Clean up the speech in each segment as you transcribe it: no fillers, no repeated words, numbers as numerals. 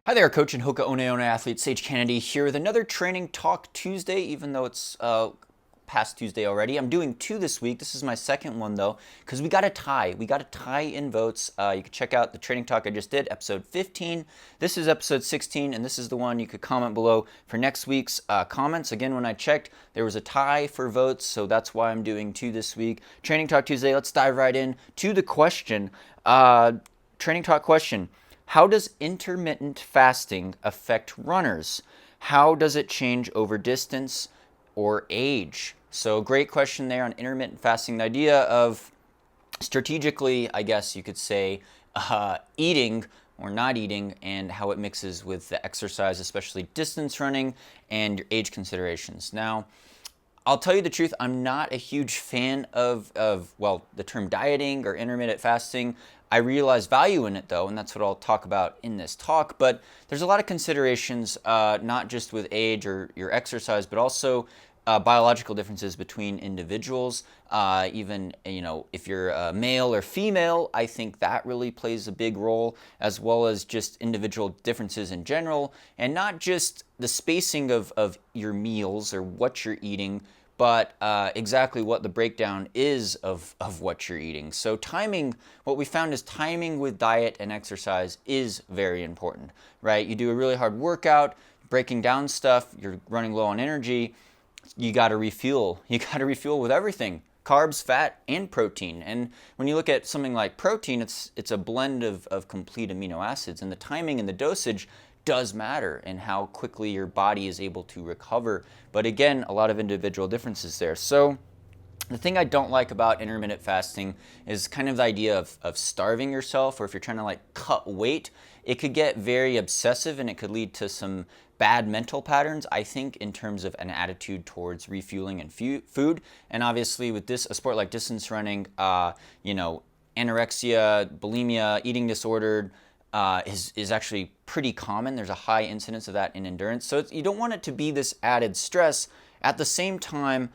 Hi there, Coach and Hoka One One athlete Sage Canaday here with another Training Talk Tuesday, even though it's past Tuesday already. I'm doing two this week. This is my second one though, because we got a tie. We got a tie in votes. You can check out the Training Talk I just did, episode 15. This is episode 16, and this is the one you could comment below for next week's comments. Again, when I checked, there was a tie for votes, so that's why I'm doing two this week. Training Talk Tuesday, let's dive right in to the question. Training Talk question. How does intermittent fasting affect runners? How does it change over distance or age? So great question there on intermittent fasting. The idea of strategically, I guess you could say, eating or not eating and how it mixes with the exercise, especially distance running and your age considerations. Now, I'll tell you the truth, I'm not a huge fan of the term dieting or intermittent fasting. I realize value in it though, and that's what I'll talk about in this talk. But there's a lot of considerations, not just with age or your exercise, but also biological differences between individuals. Even, if you're a male or female, I think that really plays a big role, as well as just individual differences in general, and not just the spacing of your meals or what you're eating, but exactly what the breakdown is of what you're eating. So timing, what we found is timing with diet and exercise is very important, right? You do a really hard workout, breaking down stuff, you're running low on energy, you got to refuel. You got to refuel with everything. Carbs, fat, and protein. And when you look at something like protein, it's a blend of complete amino acids. And the timing and the dosage does matter in how quickly your body is able to recover. But again, a lot of individual differences there. So the thing I don't like about intermittent fasting is kind of the idea of starving yourself, or if you're trying to cut weight, it could get very obsessive and it could lead to some bad mental patterns, I think, in terms of an attitude towards refueling and food. And obviously with a sport like distance running, anorexia, bulimia, eating disordered, is actually pretty common. There's a high incidence of that in endurance. So you don't want it to be this added stress. At the same time,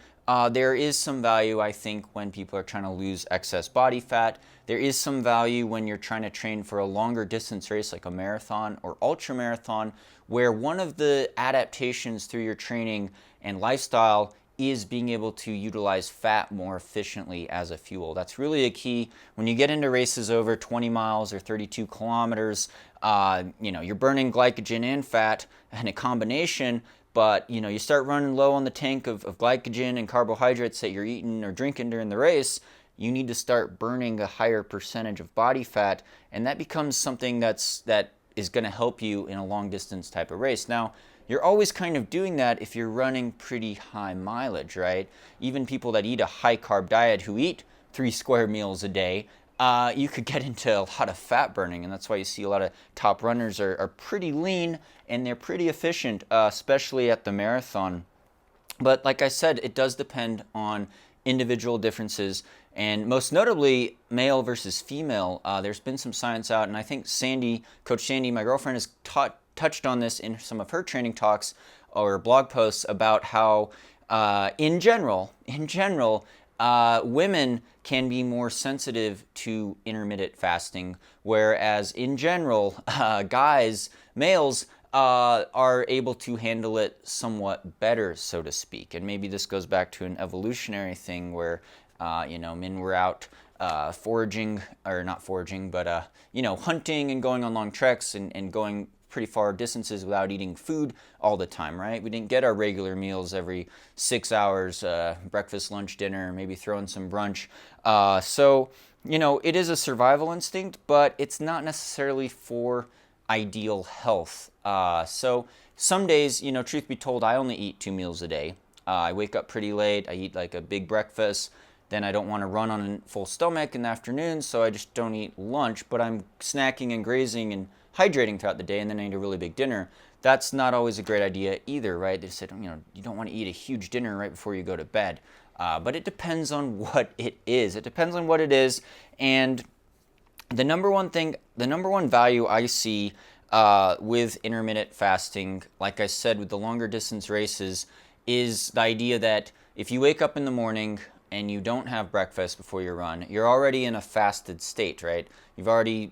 there is some value, I think, when people are trying to lose excess body fat. There is some value when you're trying to train for a longer distance race like a marathon or ultra marathon, where one of the adaptations through your training and lifestyle is being able to utilize fat more efficiently as a fuel. That's really a key. When you get into races over 20 miles or 32 kilometers, you're burning glycogen and fat in a combination, but you start running low on the tank of glycogen and carbohydrates that you're eating or drinking during the race, you need to start burning a higher percentage of body fat, and that becomes something that is going to help you in a long distance type of race. Now, you're always kind of doing that if you're running pretty high mileage, right? Even people that eat a high carb diet who eat 3 square meals a day, you could get into a lot of fat burning, and that's why you see a lot of top runners are pretty lean and they're pretty efficient, especially at the marathon. But like I said, it does depend on individual differences, and most notably male versus female. There's been some science out, and I think Coach Sandy, my girlfriend, has touched on this in some of her training talks or blog posts about how in general, women can be more sensitive to intermittent fasting, whereas in general, males, are able to handle it somewhat better, so to speak. And maybe this goes back to an evolutionary thing where, men were out foraging, or not foraging, but, hunting and going on long treks and going pretty far distances without eating food all the time, right? We didn't get our regular meals every 6 hours, breakfast, lunch, dinner, maybe throw in some brunch. So, it is a survival instinct, but it's not necessarily for ideal health. So some days, truth be told, I only eat 2 meals a day. I wake up pretty late, I eat like a big breakfast, then I don't want to run on a full stomach in the afternoon, so I just don't eat lunch, but I'm snacking and grazing and hydrating throughout the day, and then I eat a really big dinner. That's not always a great idea either, right? They said, you don't want to eat a huge dinner right before you go to bed. But it depends on what it is. It depends on what it is, and the number one value I see with intermittent fasting, like I said, with the longer distance races, is the idea that if you wake up in the morning and you don't have breakfast before your run, you're already in a fasted state, right? You've already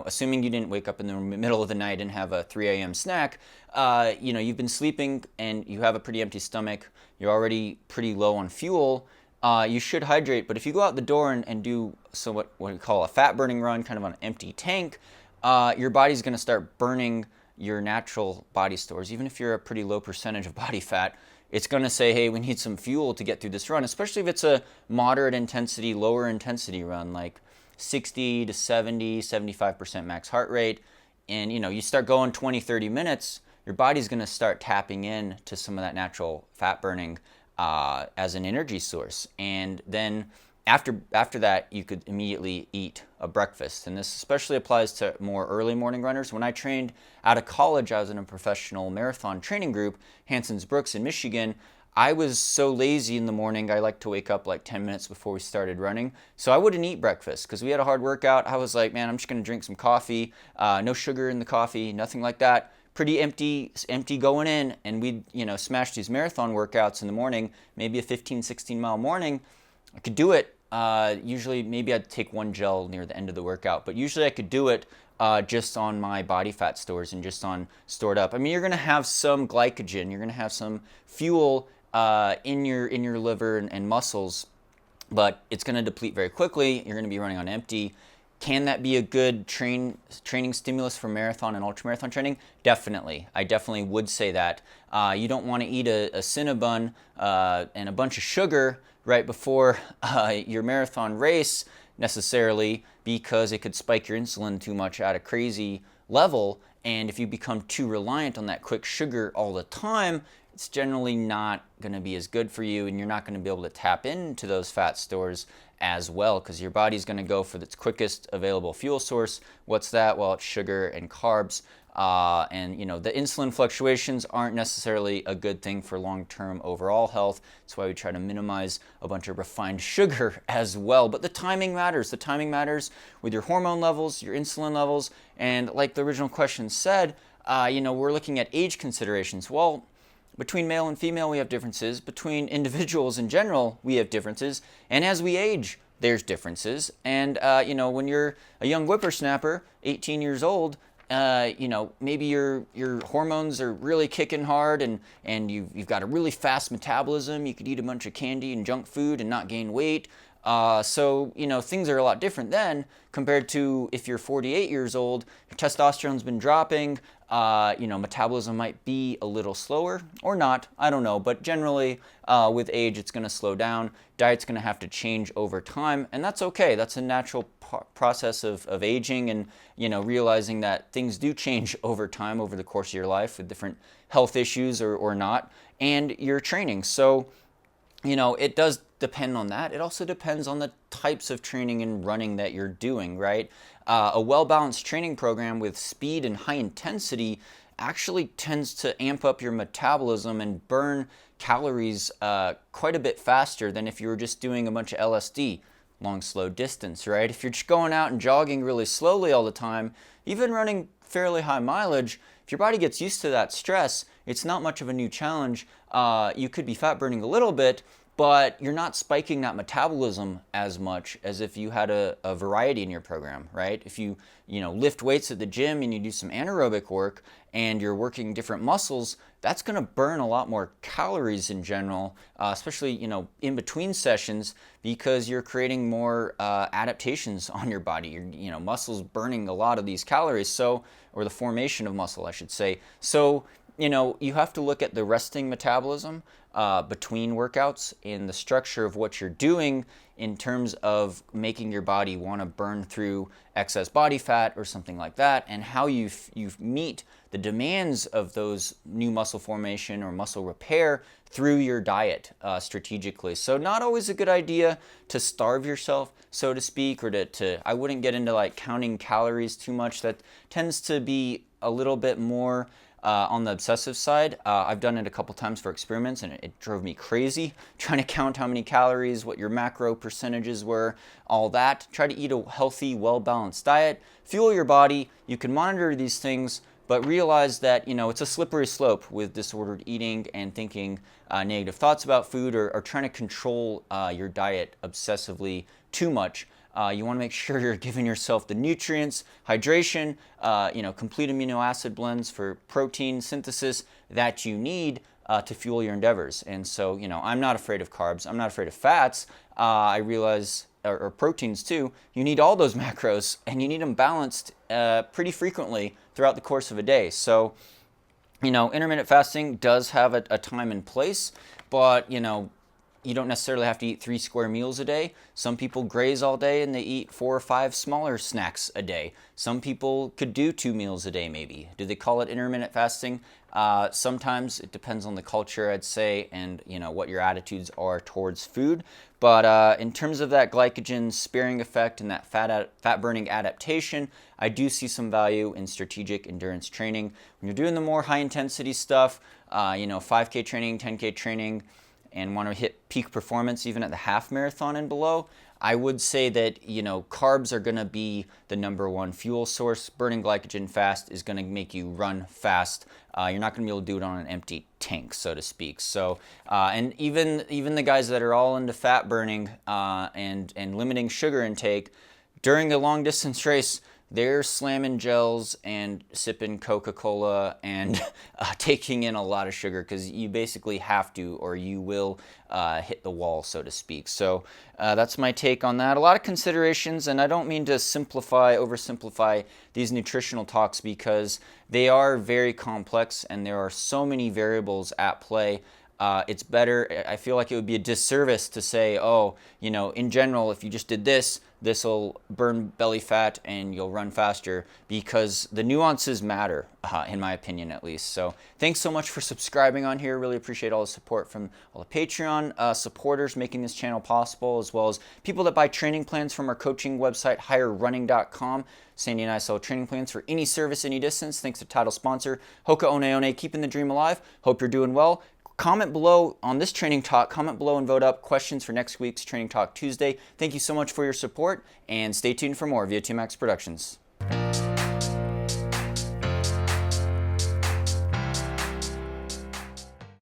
assuming you didn't wake up in the middle of the night and have a 3 a.m. snack, you've been sleeping and you have a pretty empty stomach, you're already pretty low on fuel, you should hydrate. But if you go out the door and do what we call a fat burning run, kind of on an empty tank, your body's going to start burning your natural body stores. Even if you're a pretty low percentage of body fat, it's going to say, hey, we need some fuel to get through this run, especially if it's a moderate intensity, lower intensity run, like 60 to 70, 75% max heart rate. And you start going 20, 30 minutes, your body's going to start tapping in to some of that natural fat burning as an energy source. And then after that, you could immediately eat a breakfast. And this especially applies to more early morning runners. When I trained out of college, I was in a professional marathon training group, Hanson's Brooks in Michigan. I was so lazy in the morning, I like to wake up like 10 minutes before we started running. So I wouldn't eat breakfast because we had a hard workout. I was like, man, I'm just going to drink some coffee, no sugar in the coffee, nothing like that. Pretty empty going in. And we'd, smash these marathon workouts in the morning, maybe a 15, 16 mile morning. I could do it. Usually maybe I'd take one gel near the end of the workout, but usually I could do it just on my body fat stores and just on stored up. I mean, you're going to have some glycogen, you're going to have some fuel in your liver and muscles, but it's going to deplete very quickly. You're going to be running on empty. Can that be a good training stimulus for marathon and ultramarathon training? Definitely. I definitely would say that. You don't want to eat a Cinnabon and a bunch of sugar right before your marathon race necessarily, because it could spike your insulin too much at a crazy level. And if you become too reliant on that quick sugar all the time, it's generally not going to be as good for you, and you're not going to be able to tap into those fat stores as well, because your body's going to go for its quickest available fuel source. What's that? Well, it's sugar and carbs. And the insulin fluctuations aren't necessarily a good thing for long-term overall health. That's why we try to minimize a bunch of refined sugar as well. But the timing matters. The timing matters with your hormone levels, your insulin levels, and like the original question said, we're looking at age considerations. Well, between male and female, we have differences. Between individuals in general, we have differences. And as we age, there's differences. And, when you're a young whippersnapper, 18 years old, maybe your hormones are really kicking hard and you've got a really fast metabolism. You could eat a bunch of candy and junk food and not gain weight. So things are a lot different then compared to if you're 48 years old, your testosterone's been dropping, metabolism might be a little slower or not, I don't know. But generally, with age, it's going to slow down. Diet's going to have to change over time, and that's okay. That's a natural process of aging and, realizing that things do change over time, over the course of your life with different health issues or not, and your training. So, it does depend on that. It also depends on the types of training and running that you're doing, right? A well-balanced training program with speed and high intensity actually tends to amp up your metabolism and burn calories quite a bit faster than if you were just doing a bunch of LSD, long, slow distance, right? If you're just going out and jogging really slowly all the time, even running fairly high mileage, if your body gets used to that stress, it's not much of a new challenge. You could be fat burning a little bit, but you're not spiking that metabolism as much as if you had a variety in your program, right? If you lift weights at the gym and you do some anaerobic work and you're working different muscles, that's going to burn a lot more calories in general, especially in between sessions, because you're creating more adaptations on your body. Your muscles burning a lot of these calories, or the formation of muscle, I should say. So you have to look at the resting metabolism between workouts and the structure of what you're doing in terms of making your body want to burn through excess body fat or something like that, and how you meet the demands of those new muscle formation or muscle repair through your diet strategically. So not always a good idea to starve yourself, so to speak, or I wouldn't get into like counting calories too much. That tends to be a little bit more on the obsessive side. I've done it a couple times for experiments, and it drove me crazy trying to count how many calories, what your macro percentages were, all that. Try to eat a healthy, well-balanced diet, fuel your body. You can monitor these things, but realize that it's a slippery slope with disordered eating and thinking negative thoughts about food, or trying to control your diet obsessively too much. You want to make sure you're giving yourself the nutrients, hydration, complete amino acid blends for protein synthesis that you need to fuel your endeavors. And so, I'm not afraid of carbs. I'm not afraid of fats. I realize, or proteins too, you need all those macros, and you need them balanced pretty frequently throughout the course of a day. So, intermittent fasting does have a time and place, but, you don't necessarily have to eat 3 square meals a day. Some people graze all day and they eat 4 or 5 smaller snacks a day. Some people could do 2 meals a day maybe. Do they call it intermittent fasting? Sometimes it depends on the culture, I'd say, and what your attitudes are towards food. But in terms of that glycogen sparing effect and that fat burning adaptation, I do see some value in strategic endurance training. When you're doing the more high intensity stuff, 5K training, 10K training, and want to hit peak performance even at the half marathon and below, I would say that carbs are going to be the number one fuel source. Burning glycogen fast is going to make you run fast. You're not going to be able to do it on an empty tank, so to speak. So, and even the guys that are all into fat burning and limiting sugar intake during the long distance race, they're slamming gels and sipping Coca-Cola and taking in a lot of sugar, because you basically have to, or you will hit the wall, so to speak. So that's my take on that. A lot of considerations, and I don't mean to oversimplify these nutritional talks, because they are very complex and there are so many variables at play. It's better, I feel like it would be a disservice to say, in general, if you just did this will burn belly fat and you'll run faster, because the nuances matter, in my opinion at least. So thanks so much for subscribing on here. Really appreciate all the support from all the Patreon supporters making this channel possible, as well as people that buy training plans from our coaching website, higherrunning.com. Sandy and I sell training plans for any service, any distance. Thanks to title sponsor, Hoka One, keeping the dream alive. Hope you're doing well. Comment below on this training talk, comment below and vote up questions for next week's Training Talk Tuesday. Thank you so much for your support, and stay tuned for more via 2Max Productions.